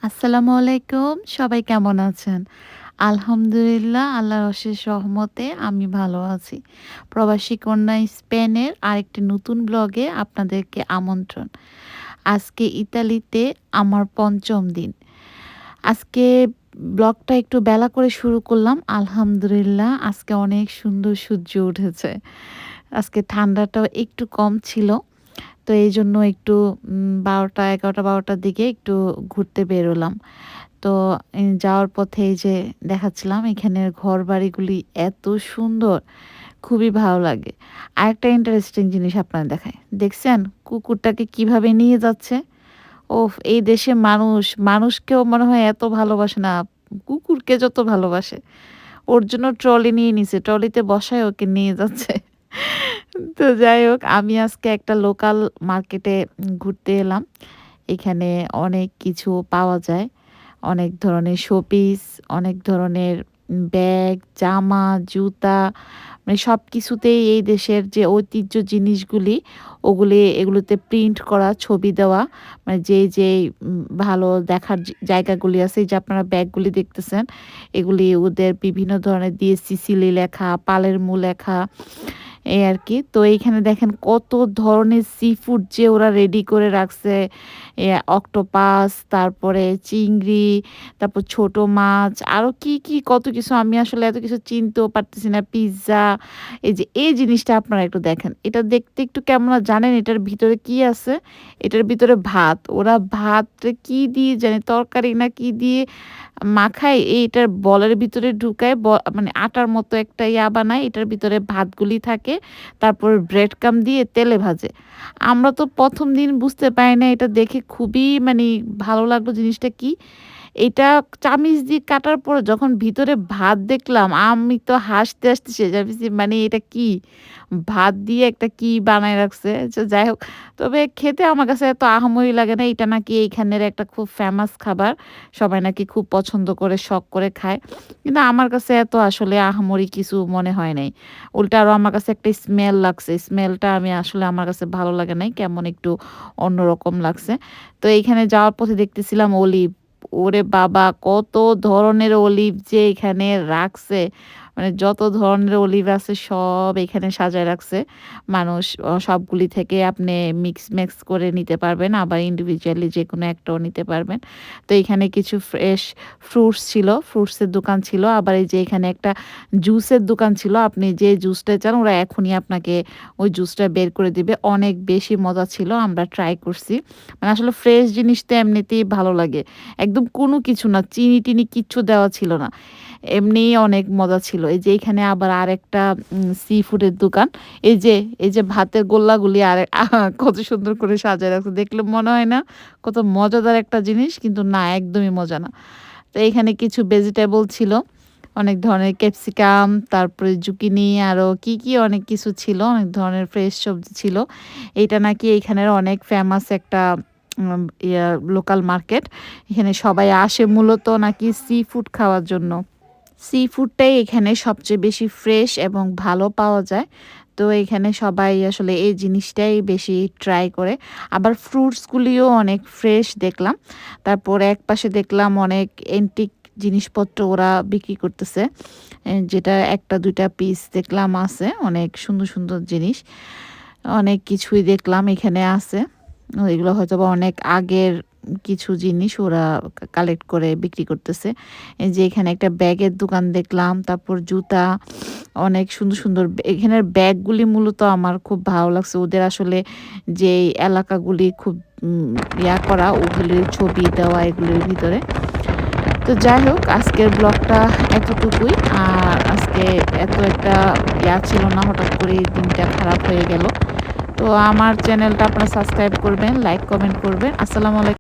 আসসালামু আলাইকুম। সবাই কেমন আছেন? আলহামদুলিল্লাহ আল্লাহর অশেষ রহমতে আমি ভালো আছি। প্রবাসী কন্যা স্পেনের আরেকটি নতুন ব্লগে আপনাদেরকে আমন্ত্রণ। আজকে ইতালিতে আমার ৫ম দিন। আজকে ব্লগটা একটু বেলা করে শুরু করলাম। আলহামদুলিল্লাহ আজকে অনেক সুন্দর সূর্য উঠেছে। আজকে ঠান্ডাটাও একটু কম ছিল। তো এইজন্য একটু ১২টা ১১টা ১২টার দিকে একটু ঘুরতে বেরোলাম। তো যাওয়ার পথে এই যে দেখাচ্ছিলাম এখানের ঘরবাড়িগুলি এত সুন্দর, খুবই ভালো লাগে। আরেকটা ইন্টারেস্টিং জিনিস আপনার দেখাই। দেখছেন কুকুরটাকে কিভাবে নিয়ে যাচ্ছে? ওফ! এই দেশে মানুষকেও মনে হয় এত ভালোবাসে না, কুকুরকে যত ভালোবাসে। ওর জন্য ট্রলি নিয়ে নিছে। ট্রলিতে বসায় ওকে নিয়ে যাচ্ছে। তো যাই হোক আমি আজকে একটা লোকাল মার্কেটে ঘুরতে এলাম। এখানে অনেক কিছু পাওয়া যায়। অনেক ধরনের শোপিস, অনেক ধরনের ব্যাগ, জামা, জুতা মানে সবকিছুতেই এই দেশের যে ঐতিহ্য জিনিসগুলি এগুলোতে প্রিন্ট করা, ছবি দেওয়া মানে যেই ভালো দেখার জায়গাগুলি আছে এই যে আপনারা ব্যাগগুলি দেখতেছেন, এগুলি ওদের বিভিন্ন ধরনের দিয়ে সিসিলি লেখা, পালেরমো লেখা এই আরকি। তো এইখানে দেখেন কত ধরনের সি-ফুড যে ওরা রেডি করে রাখছে। অক্টোপাস, তারপরে চিংড়ি, তারপর ছোট মাছ, আরো কি কত কিছু আমি আসলে এত কিছু চিনতেও পারতেছি না। পিজ্জা, এই জিনিসটা আপনারা একটু দেখেন। এটা দেখতে একটু কেমন জানেন এটার ভিতরে কি আছে? এটার ভিতরে ভাত। ওরা ভাতরে কি দিয়ে জানি তরকারি না কি দিয়ে মাখায় এটার বলের ভিতরে ঢুকায় মানে আটার মতো একটা বানায়। এটার ভিতরে ভাতগুলি থাকে। তারপর ব্রেড ক্রাম্ব দিয়ে তেলে ভাজে। আমরা তো ১ম দিন বুঝতে পারি না এটা দেখে খুবই মানি ভালো লাগলো জিনিসটা কি? এটা চামিচ দিয়ে কাটার পরে যখন ভিতরে ভাত দেখলাম আমি তো হাসতে শেষ। আমি বলছি মানে এটা কি? ভাত দিয়ে একটা কি বানায় রাখছে। যাই হোক। তবে খেতে আমার কাছে এত আহামরি লাগে না। এটা নাকি এইখানের একটা খুব ফেমাস খাবার। সবাই নাকি খুব পছন্দ করে শখ করে খায়। কিন্তু আমার কাছে এত আসলে আহামরি কিছু মনে হয় নাই। উল্টা আরো আমার কাছে একটা স্মেল লাগছে। স্মেলটা আমি আসলে আমার কাছে ভালো লাগে নাই। কেমন একটু অন্যরকম লাগছে। তো এইখানে যাওয়ার পথে দেখতেছিলাম অলিভ। ওরে বাবা! কত ধরনের অলিভ যে এখানে রাখছে। মানে যত ধরনের অলিভ আছে সব এখানে সাজায় রাখছে। মানুষ সবগুলি থেকে আপনি মিক্স করে নিতে পারবেন। আবার ইন্ডিভিজুয়ালি যেকোনো একটাও নিতে পারবেন। তো এখানে কিছু ফ্রেশ ফ্রুটস ছিল, ফ্রুটসের দোকান ছিল। আবার এই যে এখানে একটা জুসের দোকান ছিল। আপনি যে জুসটা চান ওরা এখনই আপনাকে ওই জুসটা বের করে দিবে। অনেক বেশি মজা ছিল। আমরা ট্রাই করছি। মানে আসলে ফ্রেশ জিনিস তো এমনিতেই ভালো লাগে। একদম কোনো কিছু না। চিনি-টিনি কিচ্ছু দেওয়া ছিল না। এমনিই অনেক মজা ছিল। এই যে এখানে আবার আরেকটা সি ফুডের দোকান। এই যে ভাতের গোল্লাগুলি কত সুন্দর করে সাজায় রাখছে। দেখলে মনে হয় না কত মজাদার একটা জিনিস কিন্তু না একদমই মজা না। তো এখানে কিছু ভেজিটেবল ছিল। অনেক ধরনের ক্যাপসিকাম, তারপরে জুকিনি আরো কি অনেক কিছু ছিল। অনেক ধরনের ফ্রেশ সবজি ছিল। এইটা নাকি এইখানের অনেক ফেমাস একটা লোকাল মার্কেট। এখানে সবাই আসে মূলত নাকি সি ফুড খাওয়ার জন্য। সি ফুডটাই এখানে সবচেয়ে বেশি ফ্রেশ এবং ভালো পাওয়া যায়। তো এখানে সবাই আসলে এই জিনিসটাই বেশি ট্রাই করে। আবার ফ্রুটসগুলিও অনেক ফ্রেশ দেখলাম। তারপর একপাশে দেখলাম অনেক এন্টিক জিনিসপত্র ওরা বিক্রি করতেছে। যেটা ১ টা ২ টা পিস দেখলাম আছে। অনেক সুন্দর জিনিস। অনেক কিছুই দেখলাম এখানে আছে। এগুলো হয়তোবা অনেক আগের কিছু জিনিস ওরা কালেক্ট করে বিক্রি করতেছে। এই যে এখানে একটা ব্যাগের দোকান দেখলাম, তারপর জুতা, অনেক সুন্দর এখানের ব্যাগগুলি মূলত আমার খুব ভালো লাগছে। ওদের আসলে যেই এলাকাগুলি খুব করা ওগুলির ছবি দেওয়া এগুলির ভিতরে। তো যাই হোক আজকের ব্লগটা এতটুকুই। আর আজকে এত একটা ছিল না, হঠাৎ করেই দিনটা খারাপ হয়ে গেল। তো আমার চ্যানেলটা আপনারা সাবস্ক্রাইব করবেন, লাইক কমেন্ট করবেন। আসসালামু আলাইকুম।